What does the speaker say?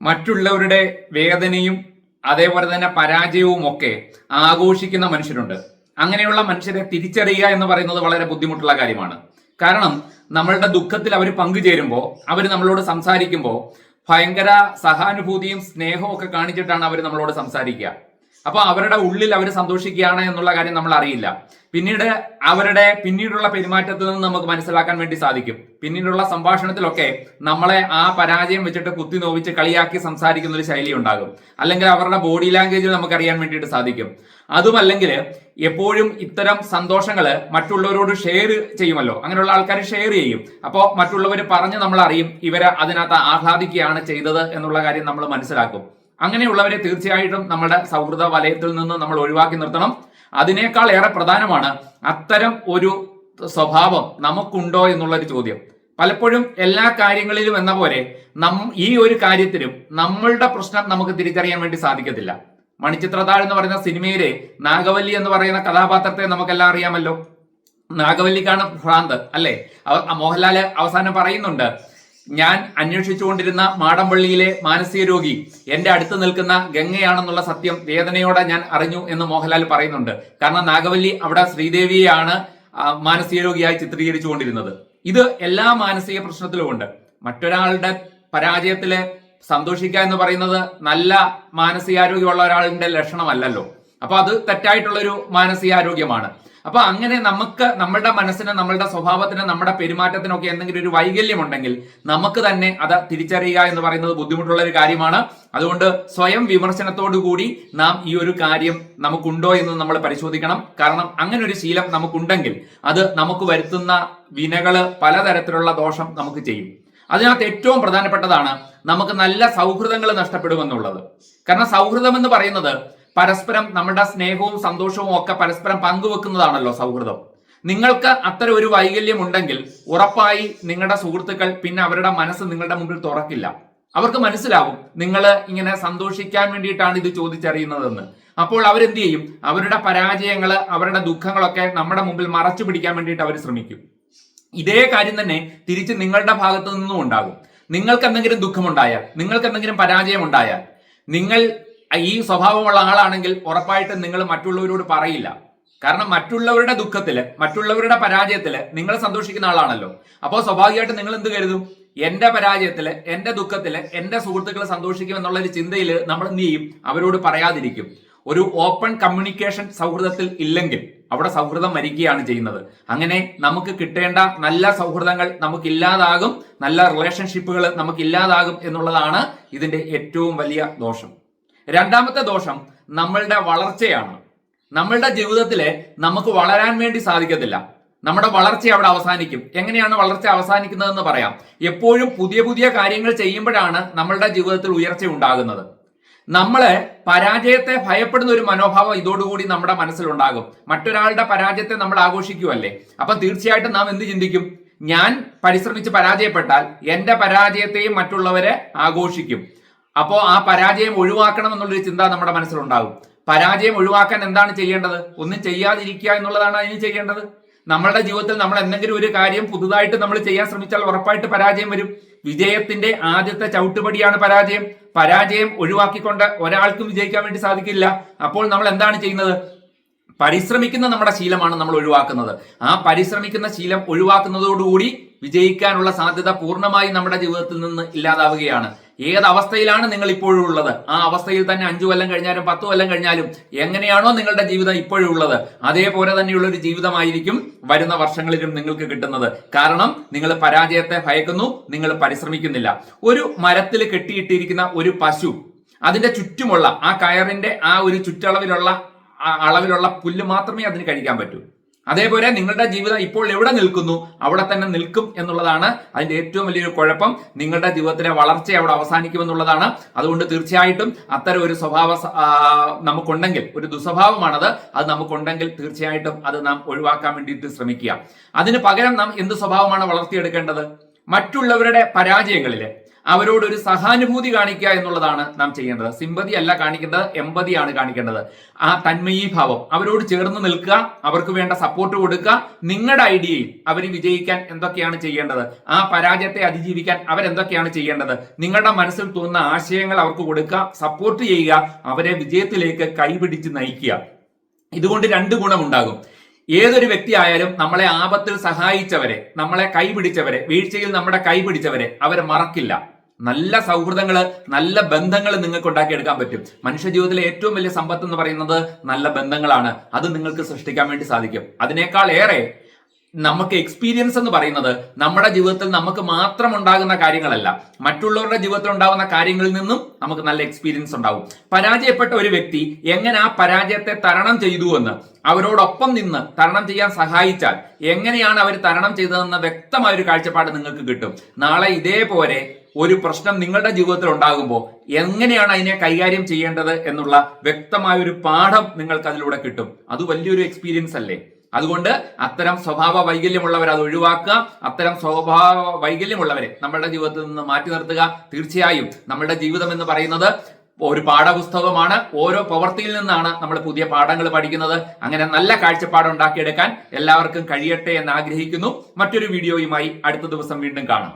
മറ്റുള്ളവരുടെ വേദനയും അതേപോലെ തന്നെ പരാജയവും ഒക്കെ ആഘോഷിക്കുന്ന മനുഷ്യരുണ്ട്. അങ്ങനെയുള്ള മനുഷ്യരെ തിരിച്ചറിയുക എന്ന് പറയുന്നത് വളരെ ബുദ്ധിമുട്ടുള്ള കാര്യമാണ്. കാരണം നമ്മളുടെ ദുഃഖത്തിൽ അവർ പങ്കുചേരുമ്പോൾ, അവർ നമ്മളോട് സംസാരിക്കുമ്പോൾ ഭയങ്കര സഹാനുഭൂതിയും സ്നേഹവും ഒക്കെ കാണിച്ചിട്ടാണ് അവർ നമ്മളോട് സംസാരിക്കുക. അപ്പൊ അവരുടെ ഉള്ളിൽ അവർ സന്തോഷിക്കുകയാണ് എന്നുള്ള കാര്യം നമ്മൾ അറിയില്ല. പിന്നീട് അവരുടെ പിന്നീടുള്ള പെരുമാറ്റത്തിൽ നിന്ന് നമുക്ക് മനസ്സിലാക്കാൻ വേണ്ടി സാധിക്കും. പിന്നീടുള്ള സംഭാഷണത്തിലൊക്കെ നമ്മളെ ആ പരാജയം വെച്ചിട്ട് കുത്തി നോവിച്ച് കളിയാക്കി സംസാരിക്കുന്ന ഒരു ശൈലി ഉണ്ടാകും. അല്ലെങ്കിൽ അവരുടെ ബോഡി ലാംഗ്വേജിൽ നമുക്ക് അറിയാൻ വേണ്ടിയിട്ട് സാധിക്കും. അതുമല്ലെങ്കിൽ എപ്പോഴും ഇത്തരം സന്തോഷങ്ങള് മറ്റുള്ളവരോട് ഷെയർ ചെയ്യുമല്ലോ, അങ്ങനെയുള്ള ആൾക്കാർ ഷെയർ ചെയ്യും. അപ്പോൾ മറ്റുള്ളവർ പറഞ്ഞ് നമ്മൾ അറിയും ഇവരെ അതിനകത്ത് ആഹ്ലാദിക്കുകയാണ് ചെയ്തത് എന്നുള്ള കാര്യം നമ്മൾ മനസ്സിലാക്കും. അങ്ങനെയുള്ളവരെ തീർച്ചയായിട്ടും നമ്മുടെ സൗഹൃദ വലയത്തിൽ നിന്ന് നമ്മൾ ഒഴിവാക്കി നിർത്തണം. അതിനേക്കാൾ ഏറെ പ്രധാനമാണ് അത്തരം ഒരു സ്വഭാവം നമുക്കുണ്ടോ എന്നുള്ളൊരു ചോദ്യം. പലപ്പോഴും എല്ലാ കാര്യങ്ങളിലും എന്ന പോലെ ഈ ഒരു കാര്യത്തിലും നമ്മളുടെ പ്രശ്നം നമുക്ക് തിരിച്ചറിയാൻ വേണ്ടി സാധിക്കത്തില്ല. മണിച്ചിത്രത്താഴ് എന്ന് പറയുന്ന സിനിമയിലെ നാഗവല്ലി എന്ന് പറയുന്ന കഥാപാത്രത്തെ നമുക്കെല്ലാം അറിയാമല്ലോ. നാഗവല്ലിക്കാണ് ഭ്രാന്ത്, അല്ലെ? മോഹൻലാല് അവസാനം പറയുന്നുണ്ട്, ഞാൻ അന്വേഷിച്ചുകൊണ്ടിരുന്ന മാടമ്പള്ളിയിലെ മാനസിക രോഗി എന്റെ അടുത്ത് നിൽക്കുന്ന ഗംഗയാണെന്നുള്ള സത്യം വേദനയോടെ ഞാൻ അറിഞ്ഞു എന്ന് മോഹൻലാൽ പറയുന്നുണ്ട്. കാരണം നാഗവല്ലി അവിടെ ശ്രീദേവിയെയാണ് മാനസിക രോഗിയായി ചിത്രീകരിച്ചുകൊണ്ടിരുന്നത്. ഇത് എല്ലാ മാനസിക പ്രശ്നത്തിലുമുണ്ട്. മറ്റൊരാളുടെ പരാജയത്തില് സന്തോഷിക്കുക എന്ന് പറയുന്നത് നല്ല മാനസികാരോഗ്യമുള്ള ഒരാളിന്റെ ലക്ഷണമല്ലല്ലോ. അപ്പൊ അത് തെറ്റായിട്ടുള്ളൊരു മാനസികാരോഗ്യമാണ്. അപ്പൊ അങ്ങനെ നമുക്ക് നമ്മളുടെ മനസ്സിന്, നമ്മളുടെ സ്വഭാവത്തിന്, നമ്മുടെ പെരുമാറ്റത്തിനൊക്കെ എന്തെങ്കിലും ഒരു വൈകല്യം ഉണ്ടെങ്കിൽ നമുക്ക് തന്നെ അത് തിരിച്ചറിയുക എന്ന് പറയുന്നത് ബുദ്ധിമുട്ടുള്ള ഒരു കാര്യമാണ്. അതുകൊണ്ട് സ്വയം വിമർശനത്തോടു കൂടി നാം ഈ ഒരു കാര്യം നമുക്കുണ്ടോ എന്ന് നമ്മൾ പരിശോധിക്കണം. കാരണം അങ്ങനെ ഒരു ശീലം നമുക്കുണ്ടെങ്കിൽ അത് നമുക്ക് വരുത്തുന്ന വിനകള് പലതരത്തിലുള്ള ദോഷം നമുക്ക് ചെയ്യും. അതിനകത്ത് ഏറ്റവും പ്രധാനപ്പെട്ടതാണ് നമുക്ക് നല്ല സൗഹൃദങ്ങൾ നഷ്ടപ്പെടുമെന്നുള്ളത്. കാരണം സൗഹൃദം എന്ന് പറയുന്നത് പരസ്പരം നമ്മുടെ സ്നേഹവും സന്തോഷവും ഒക്കെ പരസ്പരം പങ്കുവെക്കുന്നതാണല്ലോ സൗഹൃദം. നിങ്ങൾക്ക് അത്തരം ഒരു വൈകല്യം ഉണ്ടെങ്കിൽ ഉറപ്പായി നിങ്ങളുടെ സുഹൃത്തുക്കൾ പിന്നെ അവരുടെ മനസ്സ് നിങ്ങളുടെ മുമ്പിൽ തുറക്കില്ല. അവർക്ക് മനസ്സിലാവും നിങ്ങൾ ഇങ്ങനെ സന്തോഷിക്കാൻ വേണ്ടിയിട്ടാണ് ഇത് ചോദിച്ചറിയുന്നതെന്ന്. അപ്പോൾ അവരെന്ത് ചെയ്യും? അവരുടെ പരാജയങ്ങള്, അവരുടെ ദുഃഖങ്ങളൊക്കെ നമ്മുടെ മുമ്പിൽ മറച്ചു പിടിക്കാൻ വേണ്ടിയിട്ട് അവർ ശ്രമിക്കും. ഇതേ കാര്യം തന്നെ തിരിച്ച് നിങ്ങളുടെ ഭാഗത്തു നിന്നും ഉണ്ടാകും. നിങ്ങൾക്ക് എന്തെങ്കിലും ദുഃഖമുണ്ടായാൽ, നിങ്ങൾക്ക് എന്തെങ്കിലും പരാജയം ഉണ്ടായാൽ, നിങ്ങൾ ഈ സ്വഭാവമുള്ള ആളാണെങ്കിൽ ഉറപ്പായിട്ടും നിങ്ങൾ മറ്റുള്ളവരോട് പറയില്ല. കാരണം മറ്റുള്ളവരുടെ ദുഃഖത്തില്, മറ്റുള്ളവരുടെ പരാജയത്തില് നിങ്ങൾ സന്തോഷിക്കുന്ന ആളാണല്ലോ. അപ്പോൾ സ്വാഭാവികമായിട്ട് നിങ്ങൾ എന്ത് കരുതും? എന്റെ പരാജയത്തില്, എന്റെ ദുഃഖത്തില് എന്റെ സുഹൃത്തുക്കൾ സന്തോഷിക്കും എന്നുള്ള ഒരു ചിന്തയിൽ നമ്മൾ എന്ത് ചെയ്യും? അവരോട് പറയാതിരിക്കും. ഒരു ഓപ്പൺ കമ്മ്യൂണിക്കേഷൻ സൗഹൃദത്തിൽ ഇല്ലെങ്കിൽ അവിടെ സൗഹൃദം മരിക്കുകയാണ് ചെയ്യുന്നത്. അങ്ങനെ നമുക്ക് കിട്ടേണ്ട നല്ല സൗഹൃദങ്ങൾ നമുക്കില്ലാതാകും, നല്ല റിലേഷൻഷിപ്പുകൾ നമുക്കില്ലാതാകും എന്നുള്ളതാണ് ഇതിന്റെ ഏറ്റവും വലിയ ദോഷം. രണ്ടാമത്തെ ദോഷം നമ്മളുടെ വളർച്ചയാണ്. നമ്മളുടെ ജീവിതത്തിലെ നമുക്ക് വളരാൻ വേണ്ടി സാധിക്കത്തില്ല. നമ്മുടെ വളർച്ച അവിടെ അവസാനിക്കും. എങ്ങനെയാണ് വളർച്ച അവസാനിക്കുന്നതെന്ന് പറയാം. എപ്പോഴും പുതിയ പുതിയ കാര്യങ്ങൾ ചെയ്യുമ്പോഴാണ് നമ്മളുടെ ജീവിതത്തിൽ ഉയർച്ച ഉണ്ടാകുന്നത്. നമ്മള് പരാജയത്തെ ഭയപ്പെടുന്ന ഒരു മനോഭാവം ഇതോടുകൂടി നമ്മുടെ മനസ്സിലുണ്ടാകും. മറ്റൊരാളുടെ പരാജയത്തെ നമ്മൾ ആഘോഷിക്കുമല്ലേ. അപ്പൊ തീർച്ചയായിട്ടും നാം എന്ത് ചിന്തിക്കും? ഞാൻ പരിശ്രമിച്ച് പരാജയപ്പെട്ടാൽ എന്റെ പരാജയത്തെയും മറ്റുള്ളവരെ ആഘോഷിക്കും. അപ്പോ ആ പരാജയം ഒഴിവാക്കണം എന്നുള്ളൊരു ചിന്ത നമ്മുടെ മനസ്സിലുണ്ടാകും. പരാജയം ഒഴിവാക്കാൻ എന്താണ് ചെയ്യേണ്ടത്? ഒന്നും ചെയ്യാതിരിക്കുക എന്നുള്ളതാണ് അതിന് ചെയ്യേണ്ടത്. നമ്മളുടെ ജീവിതത്തിൽ നമ്മൾ എന്തെങ്കിലും ഒരു കാര്യം പുതുതായിട്ട് നമ്മൾ ചെയ്യാൻ ശ്രമിച്ചാൽ ഉറപ്പായിട്ട് പരാജയം വരും. വിജയത്തിന്റെ ആദ്യത്തെ ചവിട്ടുപടിയാണ് പരാജയം. പരാജയം ഒഴിവാക്കിക്കൊണ്ട് ഒരാൾക്കും വിജയിക്കാൻ വേണ്ടി സാധിക്കില്ല. അപ്പോൾ നമ്മൾ എന്താണ് ചെയ്യുന്നത്? പരിശ്രമിക്കുന്ന നമ്മുടെ ശീലമാണ് നമ്മൾ ഒഴിവാക്കുന്നത്. ആ പരിശ്രമിക്കുന്ന ശീലം ഒഴിവാക്കുന്നതോടുകൂടി വിജയിക്കാനുള്ള സാധ്യത പൂർണ്ണമായും നമ്മുടെ ജീവിതത്തിൽ നിന്ന് ഇല്ലാതാവുകയാണ്. ഏത് അവസ്ഥയിലാണ് നിങ്ങൾ ഇപ്പോഴും ഉള്ളത്, ആ അവസ്ഥയിൽ തന്നെ 5 കൊല്ലം കഴിഞ്ഞാലും 10 കൊല്ലം കഴിഞ്ഞാലും എങ്ങനെയാണോ നിങ്ങളുടെ ജീവിതം ഇപ്പോഴും ഉള്ളത്, അതേപോലെ തന്നെയുള്ള ഒരു ജീവിതമായിരിക്കും വരുന്ന വർഷങ്ങളിലും നിങ്ങൾക്ക് കിട്ടുന്നത്. കാരണം നിങ്ങൾ പരാജയത്തെ ഭയക്കുന്നു, നിങ്ങൾ പരിശ്രമിക്കുന്നില്ല. ഒരു മരത്തിൽ കെട്ടിയിട്ടിരിക്കുന്ന ഒരു പശു, അതിന്റെ ചുറ്റുമുള്ള ആ കയറിന്റെ ആ ഒരു അളവിലുള്ള പുല്ല് മാത്രമേ അതിന് കഴിക്കാൻ പറ്റൂ. അതേപോലെ നിങ്ങളുടെ ജീവിതം ഇപ്പോൾ എവിടെ നിൽക്കുന്നു അവിടെ തന്നെ നിൽക്കും എന്നുള്ളതാണ് അതിന്റെ ഏറ്റവും വലിയൊരു കുഴപ്പം. നിങ്ങളുടെ ജീവിതത്തിലെ വളർച്ച അവിടെ അവസാനിക്കുമെന്നുള്ളതാണ്. അതുകൊണ്ട് തീർച്ചയായിട്ടും അത്തരം ഒരു സ്വഭാവം നമുക്കുണ്ടെങ്കിൽ, ഒരു ദുസ്വഭാവമാണത്, അത് നമുക്കുണ്ടെങ്കിൽ തീർച്ചയായിട്ടും അത് നാം ഒഴിവാക്കാൻ വേണ്ടിയിട്ട് ശ്രമിക്കുക. അതിന് പകരം നാം എന്ത് സ്വഭാവമാണ് വളർത്തിയെടുക്കേണ്ടത്? മറ്റുള്ളവരുടെ പരാജയങ്ങളില് അവരോടൊരു സഹാനുഭൂതി കാണിക്കുക എന്നുള്ളതാണ് നാം ചെയ്യേണ്ടത്. സിമ്പതി അല്ല കാണിക്കേണ്ടത്, എമ്പതിയാണ് കാണിക്കേണ്ടത്. ആ തന്മയീഭാവം, അവരോട് ചേർന്ന് നിൽക്കുക, അവർക്ക് വേണ്ട സപ്പോർട്ട് കൊടുക്കുക. നിങ്ങളുടെ ഐഡിയയിൽ അവർ വിജയിക്കാൻ എന്തൊക്കെയാണ് ചെയ്യേണ്ടത്, ആ പരാജയത്തെ അതിജീവിക്കാൻ അവരെന്തൊക്കെയാണ് ചെയ്യേണ്ടത്, നിങ്ങളുടെ മനസ്സിൽ തോന്നുന്ന ആശയങ്ങൾ അവർക്ക് കൊടുക്കുക, സപ്പോർട്ട് ചെയ്യുക, അവരെ വിജയത്തിലേക്ക് കൈപിടിച്ച് നയിക്കുക. ഇതുകൊണ്ട് രണ്ട് ഗുണമുണ്ടാകും. ഏതൊരു വ്യക്തി ആയാലും നമ്മളെ ആപത്തിൽ സഹായിച്ചവരെ, നമ്മളെ കൈപിടിച്ചവരെ, വീഴ്ചയിൽ നമ്മുടെ കൈപിടിച്ചവരെ അവരെ മറക്കില്ല. നല്ല സൗഹൃദങ്ങള്, നല്ല ബന്ധങ്ങൾ നിങ്ങൾക്ക് ഉണ്ടാക്കിയെടുക്കാൻ പറ്റും. മനുഷ്യ ജീവിതത്തിലെ ഏറ്റവും വലിയ സമ്പത്ത് എന്ന് പറയുന്നത് നല്ല ബന്ധങ്ങളാണ്. അത് നിങ്ങൾക്ക് സൃഷ്ടിക്കാൻ വേണ്ടി സാധിക്കും. അതിനേക്കാൾ ഏറെ നമുക്ക് എക്സ്പീരിയൻസ് എന്ന് പറയുന്നത് നമ്മുടെ ജീവിതത്തിൽ നമുക്ക് മാത്രം ഉണ്ടാകുന്ന കാര്യങ്ങളല്ല, മറ്റുള്ളവരുടെ ജീവിതത്തിൽ ഉണ്ടാകുന്ന കാര്യങ്ങളിൽ നിന്നും നമുക്ക് നല്ല എക്സ്പീരിയൻസ് ഉണ്ടാവും. പരാജയപ്പെട്ട ഒരു വ്യക്തി എങ്ങനെ ആ പരാജയത്തെ തരണം ചെയ്തു എന്ന്, അവരോടൊപ്പം നിന്ന് തരണം ചെയ്യാൻ സഹായിച്ചാൽ എങ്ങനെയാണ് അവർ തരണം ചെയ്തതെന്ന വ്യക്തമായ ഒരു കാഴ്ചപ്പാട് നിങ്ങൾക്ക് കിട്ടും. നാളെ ഇതേപോലെ ഒരു പ്രശ്നം നിങ്ങളുടെ ജീവിതത്തിൽ ഉണ്ടാകുമ്പോൾ എങ്ങനെയാണ് അതിനെ കൈകാര്യം ചെയ്യേണ്ടത് എന്നുള്ള വ്യക്തമായ ഒരു പാഠം നിങ്ങൾക്ക് അതിലൂടെ കിട്ടും. അത് വലിയൊരു എക്സ്പീരിയൻസ് അല്ലേ? അതുകൊണ്ട് അത്തരം സ്വഭാവ വൈകല്യമുള്ളവരെ അത് ഒഴിവാക്കുക. അത്തരം സ്വഭാവ വൈകല്യമുള്ളവരെ നമ്മളുടെ ജീവിതത്തിൽ നിന്ന് മാറ്റി നിർത്തുക. തീർച്ചയായും നമ്മളുടെ ജീവിതം എന്ന് പറയുന്നത് ഒരു പാഠപുസ്തകമാണ്. ഓരോ പ്രവൃത്തിയിൽ നിന്നാണ് നമ്മൾ പുതിയ പാഠങ്ങൾ പഠിക്കുന്നത്. അങ്ങനെ നല്ല കാഴ്ചപ്പാട് ഉണ്ടാക്കിയെടുക്കാൻ എല്ലാവർക്കും കഴിയട്ടെ എന്ന് ആഗ്രഹിക്കുന്നു. മറ്റൊരു വീഡിയോയുമായി അടുത്ത ദിവസം വീണ്ടും കാണാം.